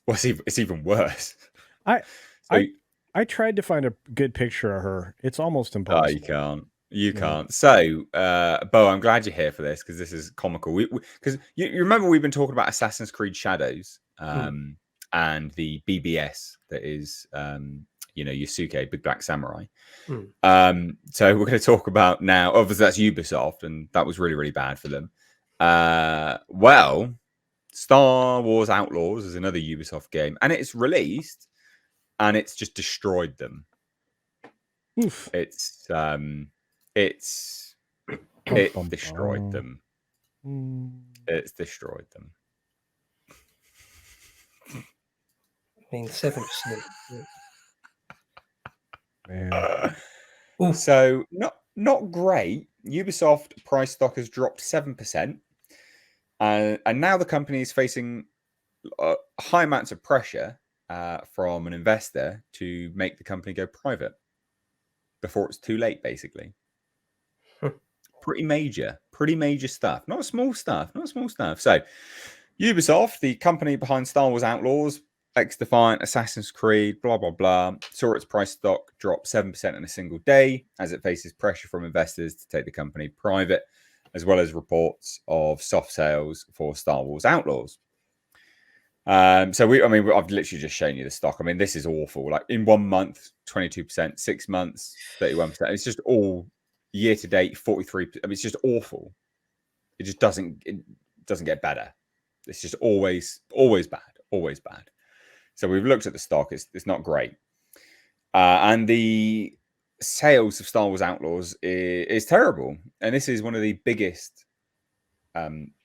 Well, it's even worse. I So, I I tried to find a good picture of her. It's almost oh, you impossible. can't. You No. can't. So, Bo, I'm glad you're here for this because this is comical. Because you remember we've been talking about Assassin's Creed Shadows, Mm. and the BBS that is, Yusuke, Big Black Samurai. Mm. So we're going to talk about now. Obviously, that's Ubisoft, and that was really, really bad for them. Well, Star Wars Outlaws is another Ubisoft game, and it's released, and it's just destroyed them. Oof. It's Bum, it bum, destroyed bum. them. Mm. It's destroyed them. I mean, 7%. Man. So not great. Ubisoft price stock has dropped 7%, and now the company is facing high amounts of pressure from an investor to make the company go private before it's too late, basically. Pretty major stuff. Not small stuff. So, Ubisoft, the company behind Star Wars Outlaws, X-Defiant, Assassin's Creed, blah, blah, blah, saw its price stock drop 7% in a single day as it faces pressure from investors to take the company private, as well as reports of soft sales for Star Wars Outlaws. I've literally just shown you the stock. I mean, this is awful. Like in 1 month, 22%, 6 months, 31%. It's just all year to date, 43%. I mean, it's just awful. It just doesn't get better. It's just always bad. So we've looked at the stock. It's not great. And the sales of Star Wars Outlaws is terrible. And this is one of the biggest,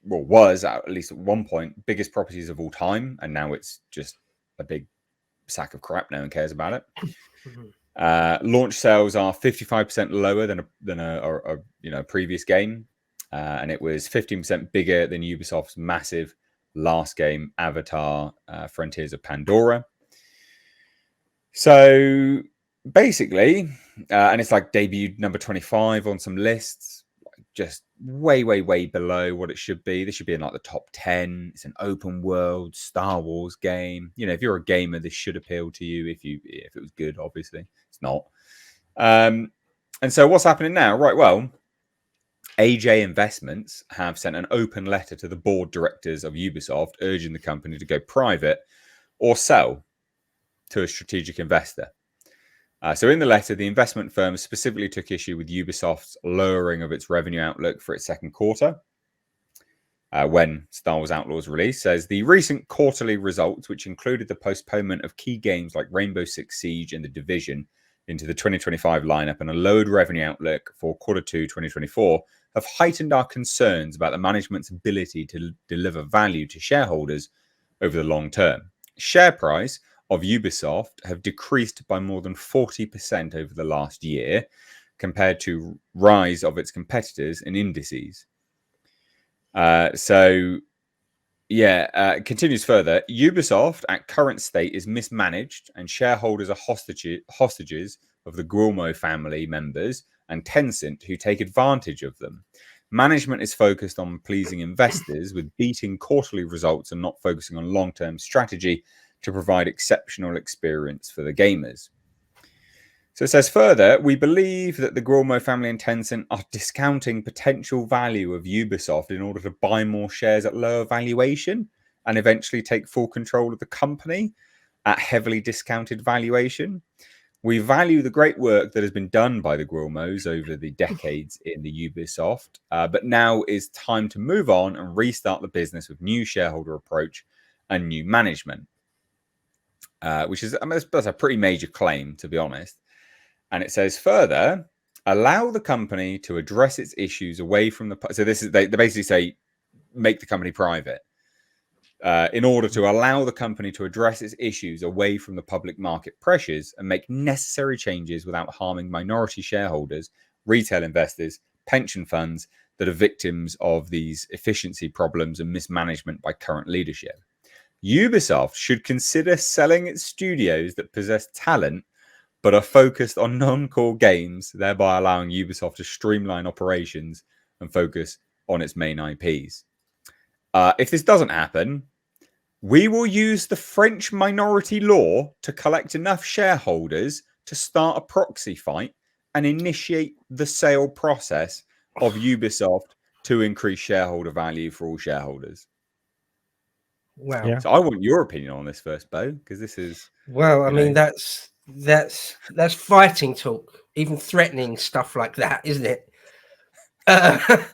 was at least at one point, biggest properties of all time. And now it's just a big sack of crap. No one cares about it. Launch sales are 55% lower than a previous game. And it was 15% bigger than Ubisoft's massive last game, Avatar: Frontiers of Pandora. So basically, and it's like debuted number 25 on some lists, just way below what it should be. This should be in like the top 10. It's an open world Star Wars game. You know, if you're a gamer, this should appeal to you if it was good. Obviously, it's not. And so what's happening now? Right, well, AJ Investments have sent an open letter to the board directors of Ubisoft urging the company to go private or sell to a strategic investor. So in the letter, the investment firm specifically took issue with Ubisoft's lowering of its revenue outlook for its second quarter. When Star Wars Outlaws released, says the recent quarterly results, which included the postponement of key games like Rainbow Six Siege and The Division into the 2025 lineup and a lowered revenue outlook for quarter 2 2024, have heightened our concerns about the management's ability to deliver value to shareholders over the long term. Share price of Ubisoft have decreased by more than 40% over the last year compared to rise of its competitors in indices. Continues further. Ubisoft at current state is mismanaged and shareholders are hostages of the Guillemot family members and Tencent who take advantage of them. Management is focused on pleasing investors with beating quarterly results and not focusing on long-term strategy to provide exceptional experience for the gamers. So it says further, we believe that the Guillemot family and Tencent are discounting potential value of Ubisoft in order to buy more shares at lower valuation and eventually take full control of the company at heavily discounted valuation. We value the great work that has been done by the Guillemots over the decades in the Ubisoft, but now is time to move on and restart the business with new shareholder approach and new management, which is, that's a pretty major claim, to be honest. And it says further, allow the company to address its issues away from the... So this is, they basically say, make the company private. In order to allow the company to address its issues away from the public market pressures and make necessary changes without harming minority shareholders, retail investors, pension funds that are victims of these efficiency problems and mismanagement by current leadership. Ubisoft should consider selling its studios that possess talent but are focused on non-core games, thereby allowing Ubisoft to streamline operations and focus on its main IPs. If this doesn't happen, We will use the French minority law to collect enough shareholders to start a proxy fight and initiate the sale process of Ubisoft to increase shareholder value for all shareholders. Wow. Yeah. So I want your opinion on this first, Bo, because this is Well, I you mean, know. that's fighting talk, even threatening stuff like that, isn't it? Well-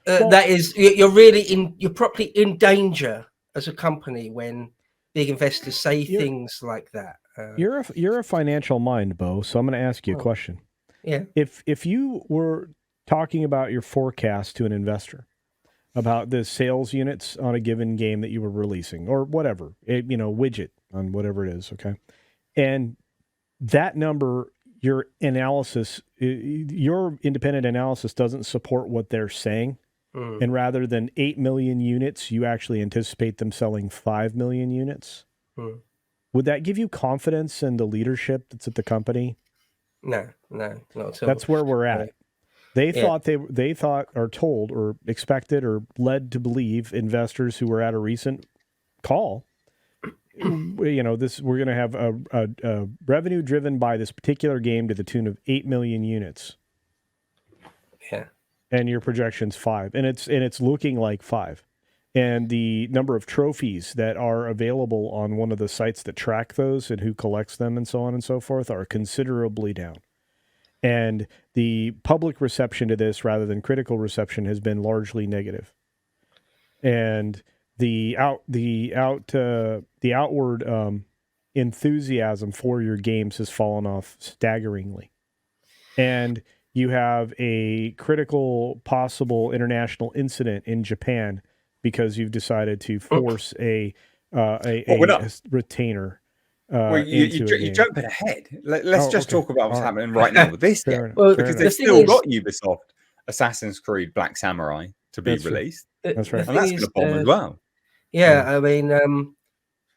That is, you're properly in danger as a company when big investors say things like that. You're a financial mind, Bo. So I'm going to ask you a question. Yeah. If you were talking about your forecast to an investor about the sales units on a given game that you were releasing or whatever, widget on whatever it is, okay, and that number, your independent analysis doesn't support what they're saying. And rather than 8 million units, you actually anticipate them selling 5 million units. Would that give you confidence in the leadership that's at the company? No, not at all. That's where we're at. They Yeah. thought or told or expected or led to believe investors who were at a recent call, we're going to have a revenue driven by this particular game to the tune of 8 million units. Yeah. And your projection's 5, and it's looking like 5. And the number of trophies that are available on one of the sites that track those and who collects them and so on and so forth are considerably down. And the public reception to this, rather than critical reception, has been largely negative. And the outward enthusiasm for your games has fallen off staggeringly. And you have a critical possible international incident in Japan because you've decided to force a retainer You're jumping ahead. Let's just talk about what's happening right now with this game, because they've still got Ubisoft Assassin's Creed Black Samurai to be released. That's right, and that's going to bomb as well. Yeah, I mean,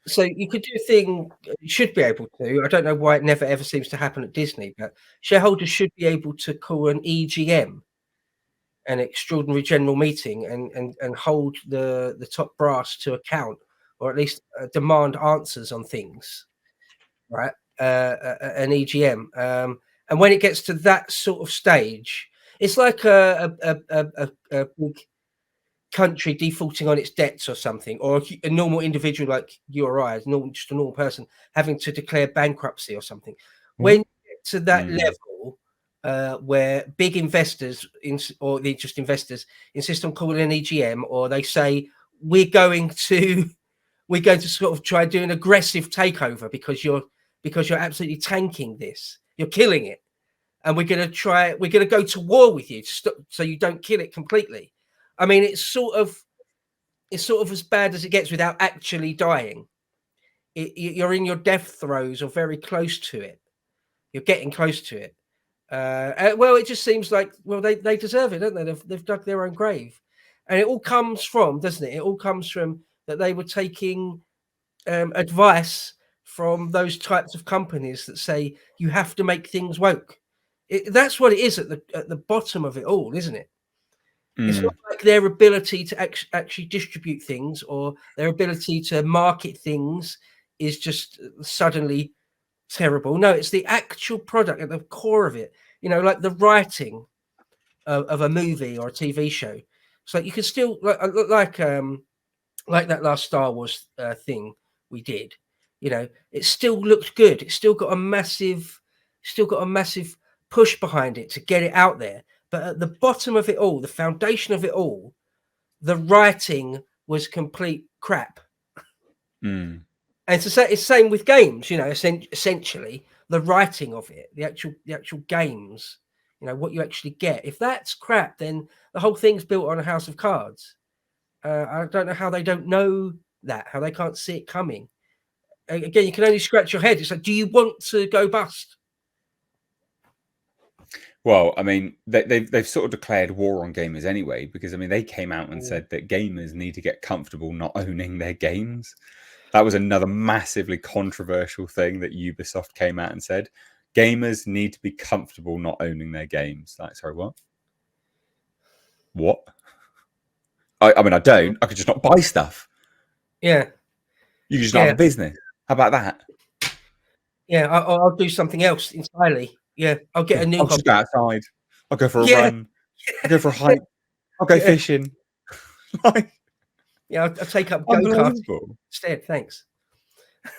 so you could do a thing. You should be able to. I don't know why it never ever seems to happen at Disney, but shareholders should be able to call an EGM, an extraordinary general meeting, and hold the top brass to account, or at least demand answers on things, right? An EGM, and when it gets to that sort of stage, it's like a big country defaulting on its debts or something, or a normal individual like you or I, just a normal person, having to declare bankruptcy or something. When you get to that level, where big investors or the just investors insist on calling an EGM, or they say we're going to sort of try to do an aggressive takeover because you're absolutely tanking this, you're killing it, and we're going to go to war with you to stop, so you don't kill it completely. I mean, it's sort of as bad as it gets without actually dying. You're in your death throes or very close to it. You're getting close to it. Well, it just seems like, well, they deserve it, don't they? They've dug their own grave. And it all comes from, doesn't it? It all comes from that they were taking advice from those types of companies that say you have to make things woke. That's what it is at the bottom of it all, isn't it? It's not like their ability to actually distribute things or their ability to market things is just suddenly terrible. No, it's the actual product at the core of it. Like the writing of a movie or a TV show. So you can still like that last Star Wars thing we did. It still looked good. It's still got a massive push behind it to get it out there. But at the bottom of it all, the foundation of it all, the writing was complete crap. And it's the same with games. Essentially, the writing of it, the actual games, what you actually get. If that's crap, then the whole thing's built on a house of cards. I don't know how they don't know that, how they can't see it coming. Again, you can only scratch your head. It's like, do you want to go bust? Well, I mean, they've sort of declared war on gamers anyway, because I mean, they came out and said that gamers need to get comfortable not owning their games. That was another massively controversial thing that Ubisoft came out and said. Gamers need to be comfortable not owning their games. Like, sorry, what? What? I mean, I don't. I could just not buy stuff. Yeah. You can start a business. How about that? Yeah, I'll do something else entirely. Yeah, I'll get a new I'll just go outside. I'll go for a Yeah. run. I'll go for a hike. I'll go fishing. Like, Yeah, I'll take up go-karting unbelievable. instead. Thanks.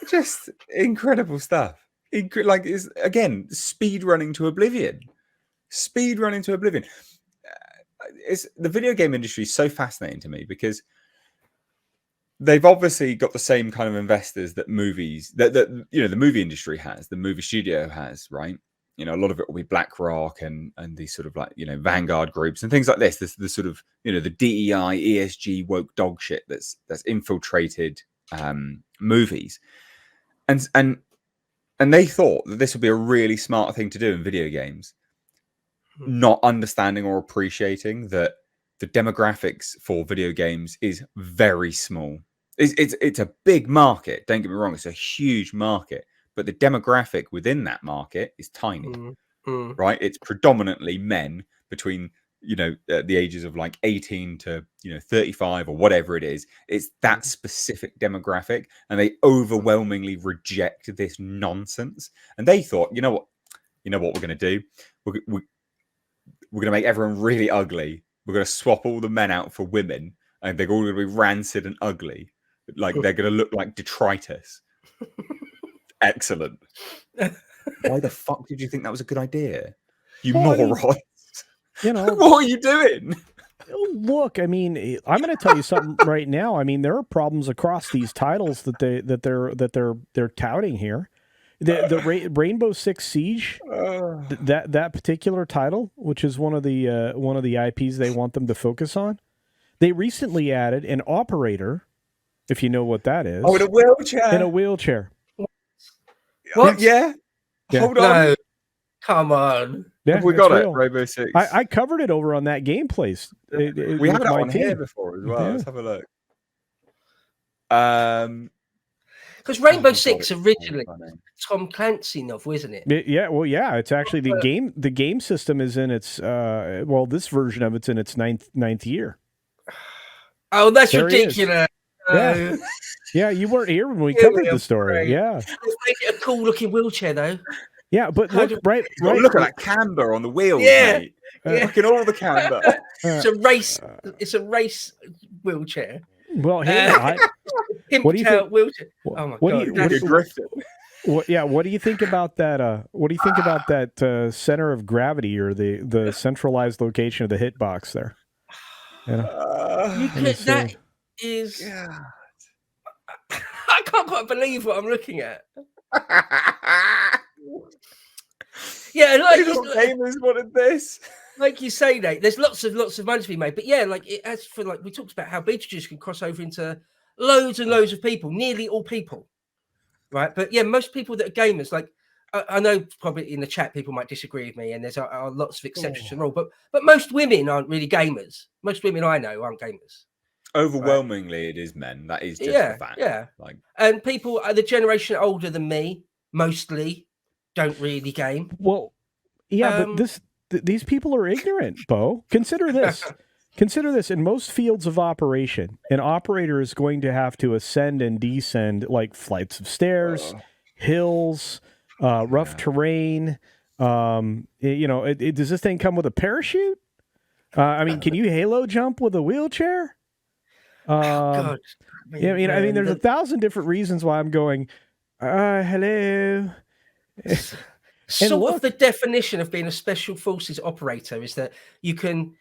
Just incredible stuff. Like, is again speed running to oblivion. Speed running to oblivion. It's the video game industry is so fascinating to me because they've obviously got the same kind of investors that movies that you know the movie industry has, the movie studio has, right? You know, a lot of it will be BlackRock and these sort of like, you know, Vanguard groups and things like this. This the sort of, you know, the DEI, ESG woke dog shit that's infiltrated movies, and they thought that this would be a really smart thing to do in video games, not understanding or appreciating that the demographics for video games is very small. It's a big market. Don't get me wrong; it's a huge market, but the demographic within that market is tiny, right? It's predominantly men between, you know, the ages of like 18 to, you know, 35 or whatever it is. It's that specific demographic, and they overwhelmingly reject this nonsense. And they thought, you know what we're going to do? We're going to make everyone really ugly. We're going to swap all the men out for women, and they're all going to be rancid and ugly. Like, they're going to look like detritus. Excellent. Why the fuck did you think that was a good idea? You morons. You know, what are you doing? Look, I mean, I'm going to tell you something right now. I mean, there are problems across these titles that they're touting here. The Rainbow Six Siege, that particular title, which is one of the IPs they want them to focus on, they recently added an operator, if you know what that is. Oh, in a wheelchair. In a wheelchair. What? Yeah. Hold on. No, come on. Yeah, Have we got real. it, Rainbow Six? I covered it over on that game place. We had that on here before as well. Yeah. Let's have a look. Because Rainbow Six originally Tom Clancy novel, isn't it? Yeah, well, yeah. It's actually the game. The game system is in its well, this version of it's in its ninth year. Oh, that's ridiculous. Yeah. Yeah, you weren't here when we covered the story. Great. Yeah, Let's make it a cool looking wheelchair though. Yeah, but look, right. Look at that camber on the wheels, mate. Look at all the camber. It's a race. It's a race wheelchair. Well, hey, what do you think? Wheelchair. Oh my god! What do you think about that? What do you think about that center of gravity or the centralized location of the hitbox there? That is. God. I can't quite believe what I'm looking at. Yeah, like gamers wanted this. Like you say, Nate, there's lots of money to be made. But yeah, like it as for like we talked about how Beetlejuice can cross over into loads and loads of people, nearly all people. Right. But yeah, most people that are gamers, like I know probably in the chat people might disagree with me, and there's lots of exceptions to the rule, but most women aren't really gamers. Most women I know aren't gamers. Overwhelmingly, it is men. That is just the fact. Yeah. Like, and people the generation older than me, mostly, don't really game. Well, yeah, but these people are ignorant, Bo. Consider this. Consider this. In most fields of operation, an operator is going to have to ascend and descend like flights of stairs, hills, rough terrain. You know, does this thing come with a parachute? I mean, can you halo jump with a wheelchair? God. Yeah, I mean, there's 1,000 different reasons why I'm going. Hello. Sort of the definition of being a special forces operator is that you can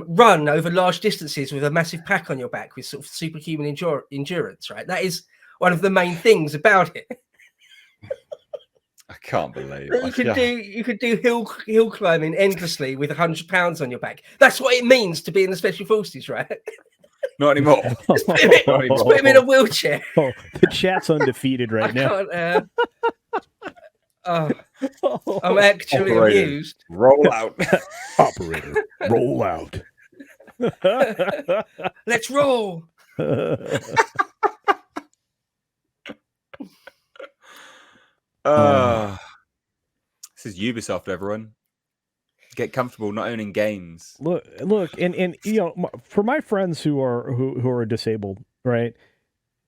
run over large distances with a massive pack on your back with sort of superhuman endurance, right? That is one of the main things about it. I can't believe you could do hill climbing endlessly with 100 pounds on your back. That's what it means to be in the special forces, right? Not anymore. Just put him in a wheelchair. Oh, the chat's undefeated right now. I'm actually amused. Roll out. Operator, roll out. Let's roll. This is Ubisoft, everyone. Get comfortable not owning games. Look, and you know, for my friends who are disabled, right?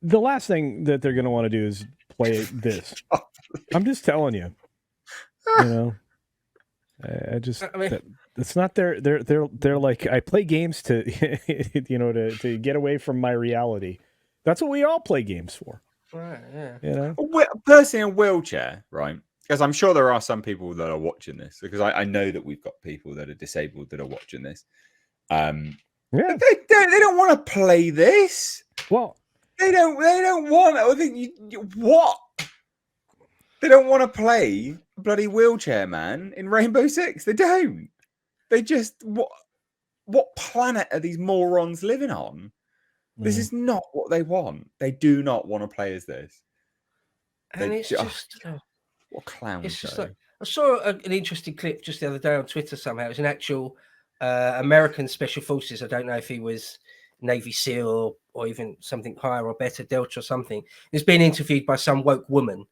The last thing that they're going to want to do is play this. I'm just telling you. You know, I just it's not they're like, I play games to to get away from my reality. That's what we all play games for. Right, yeah. You know, person in a wheelchair, right? Because I'm sure there are some people that are watching this, because I know that we've got people that are disabled that are watching this. Yeah, they don't want to play this. Well, they don't want. I think what they don't want to play bloody Wheelchair Man in Rainbow Six. They don't. They just what planet are these morons living on? This is not what they want. They do not want to play as this. And it's just what clown it's show. just like, I saw an interesting clip just the other day on Twitter somehow. It was an actual American Special Forces. I don't know if he was Navy SEAL or even something higher or better, Delta or something. He's being interviewed by some woke woman.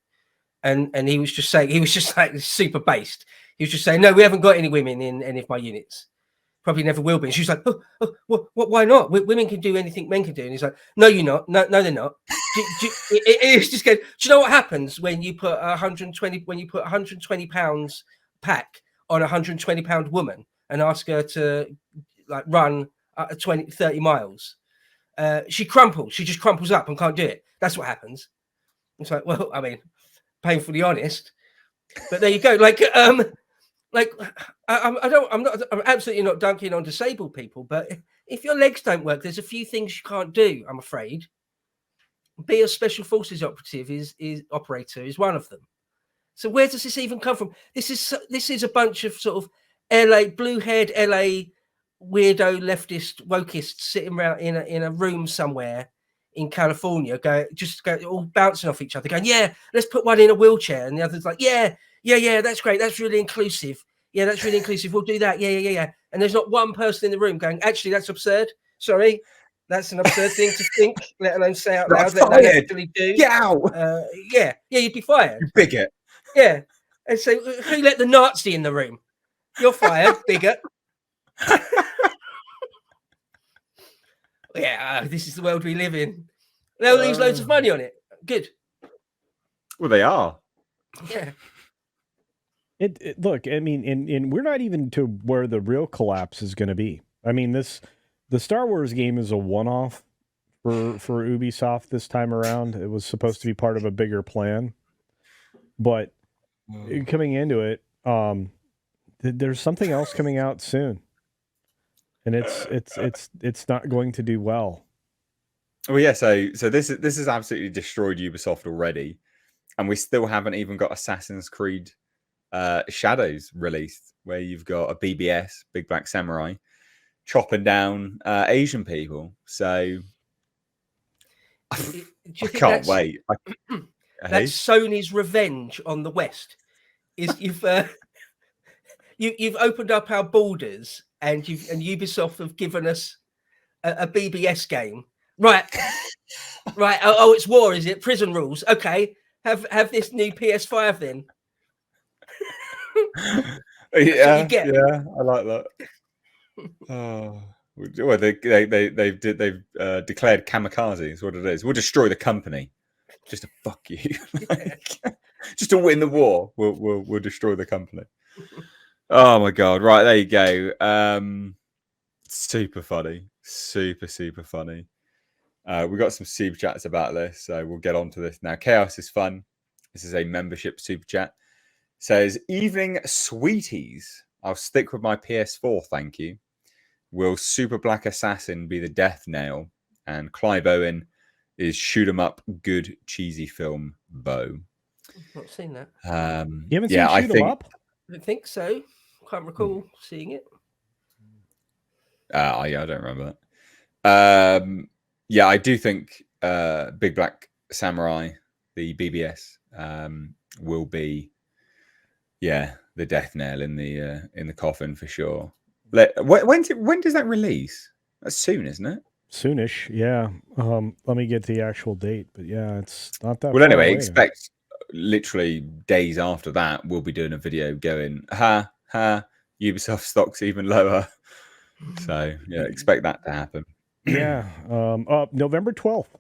And he was just saying, he was just like super based. He was just saying, no, we haven't got any women in any of my units. Probably never will be. And she's like, why not? Women can do anything men can do. And he's like, no, you're not. No, they're not. It's just going, do you know what happens when you put 120 pounds pack on a 120-pound woman and ask her to like run 30 miles? She crumples. She just crumples up and can't do it. That's what happens. It's like, well, I mean, painfully honest, but there you go. I'm absolutely not dunking on disabled people, but if your legs don't work, there's a few things you can't do, I'm afraid. Be a special forces operative operator is one of them. So where does this even come from? This is a bunch of sort of LA blue-haired LA weirdo leftist wokeists sitting around in a room somewhere in California, go all bouncing off each other, going, yeah, let's put one in a wheelchair, and the other's like, yeah, that's great, that's really inclusive. Yeah, that's really inclusive. We'll do that. Yeah. And there's not one person in the room going, actually, that's absurd. Sorry, that's an absurd thing to think, let alone say out loud. Let alone actually do. Get out. Yeah, you'd be fired. You bigot. Yeah. And so, who let the Nazi in the room? You're fired, bigot. Yeah, this is the world we live in. They'll lose loads of money on it. Good. Well, they are. Yeah. Look, I mean, and we're not even to where the real collapse is going to be. I mean, the Star Wars game is a one-off for Ubisoft this time around. It was supposed to be part of a bigger plan, but coming into it, there's something else coming out soon, and it's not going to do well. Well, yeah. So this has absolutely destroyed Ubisoft already, and we still haven't even got Assassin's Creed Shadows released, where you've got a BBS, Big Black Samurai, chopping down Asian people. So I can't wait. That's Sony's revenge on the West. Is you've opened up our borders, and Ubisoft have given us a BBS game, right? Right. Oh, it's war, is it? Prison rules. Okay, have this new PS5 then. Yeah, I like that. Oh, well, they've declared kamikaze is what it is. We'll destroy the company just to fuck you, just to win the war. We'll destroy the company. Oh my god! Right, there you go. Super funny, super funny. We got some super chats about this, so we'll get on to this now. Chaos is fun. This is a membership super chat. Says, evening sweeties. I'll stick with my PS4, thank you. Will Super Black Assassin be the death nail? And Clive Owen is shoot 'em up, good cheesy film, Bo. I've not seen that. You haven't seen Shoot 'em Up? I don't think so. Can't recall seeing it. Yeah, I don't remember that. Yeah, I do think Big Black Samurai, the BBS, will be the death nail in the coffin for sure. When does that release? That's soon, isn't it? Soonish, yeah. Let me get the actual date, but yeah, it's not that. Well, anyway, expect literally days after that, we'll be doing a video going, Ubisoft stocks even lower. So yeah, expect that to happen. Yeah, November 12th.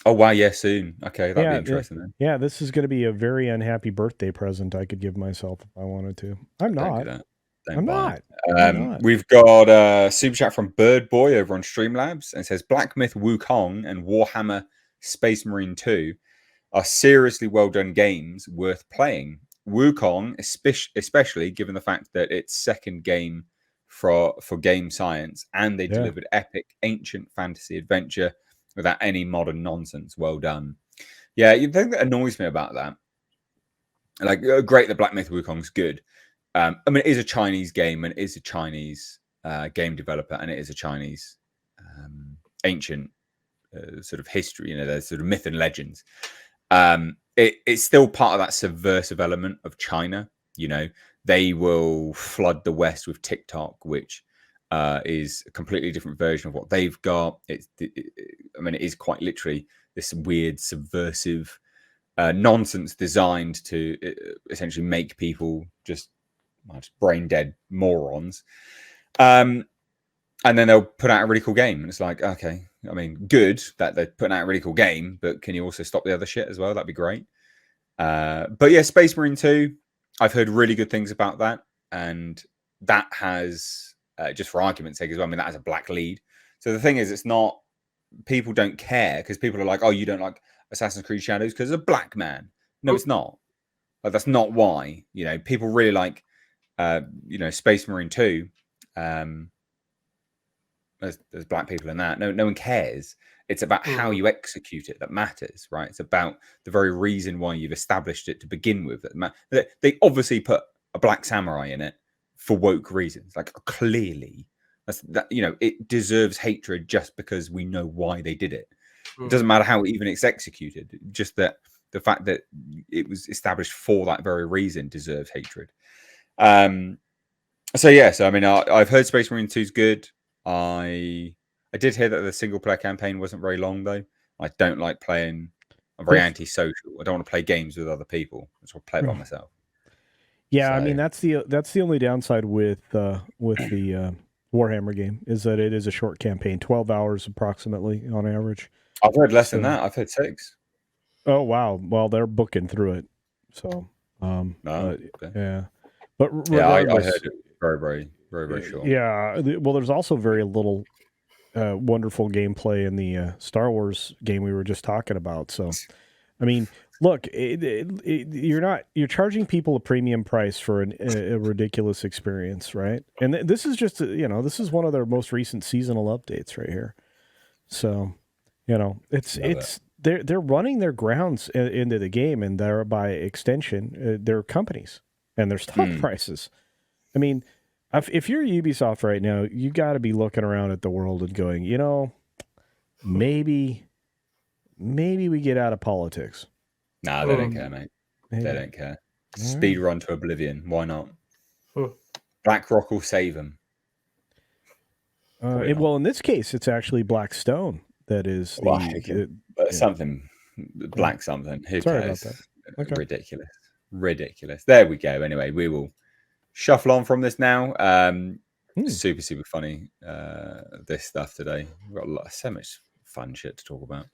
Oh wow, yeah, soon. Okay, that'd be Yeah, interesting then. yeah. This is going to be a very unhappy birthday present I could give myself if I wanted to. I'm Don't do not. that. Don't I'm buy it. not. I'm not. We've got a super chat from Bird Boy over on Streamlabs, and it says Black Myth Wukong and Warhammer Space Marine 2 are seriously well done games worth playing. Wukong, especially given the fact that it's second game for Game Science, and they Yeah. delivered epic ancient fantasy adventure without any modern nonsense. Well done. Yeah, the thing that annoys me about that, like, great that Black Myth Wukong's good. I mean, it is a Chinese game, and it is a Chinese game developer, and it is a Chinese ancient sort of history. You know, there's sort of myth and legends. It's still part of that subversive element of China. You know, they will flood the West with TikTok, which is a completely different version of what they've got. I mean, it is quite literally this weird subversive nonsense designed to essentially make people just brain dead morons. And then they'll put out a really cool game, and it's like, okay, I mean, good that they're putting out a really cool game, but can you also stop the other shit as well? That'd be great. But yeah, Space Marine 2, I've heard really good things about that, and that has, just for argument's sake as well, I mean, that has a black lead. So the thing is, it's not, people don't care because people are like, oh, you don't like Assassin's Creed Shadows because it's a black man. No, it's not. Like, that's not why. You know, people really like, Space Marine 2. There's black people in that. No one cares. It's about how you execute it that matters, right? It's about the very reason why you've established it to begin with. They obviously put a black samurai in it for woke reasons. Like, clearly, it deserves hatred just because we know why they did it. It doesn't matter how even it's executed. Just that the fact that it was established for that very reason deserves hatred. So I mean, I've heard Space Marine 2 is good. I did hear that the single player campaign wasn't very long though. I don't like playing. I'm very antisocial. I don't want to play games with other people. I just want to play by myself. Yeah, I mean that's the only downside with the Warhammer game is that it is a short campaign, 12 hours approximately on average. I've heard less than that. I've heard 6. Oh wow! Well, they're booking through it, so Okay. yeah. But regardless, yeah, I heard it very short. Yeah, well, there's also very little wonderful gameplay in the Star Wars game we were just talking about. So, I mean, look, you're charging people a premium price for a ridiculous experience, right? And this is just this is one of their most recent seasonal updates right here. So, they're running their grounds into the game, and thereby extension, their companies and their stock prices. I mean, if you're Ubisoft right now, you got to be looking around at the world and going, maybe we get out of politics. Nah, they don't care, mate. Maybe. They don't care. Speed run to oblivion. Why not? BlackRock will save them. Well, in this case, it's actually Blackstone that is something black something. Who Sorry cares? about that. Okay. Ridiculous. There we go. Anyway, we will shuffle on from this now. Super funny. This stuff today. We've got so much fun shit to talk about.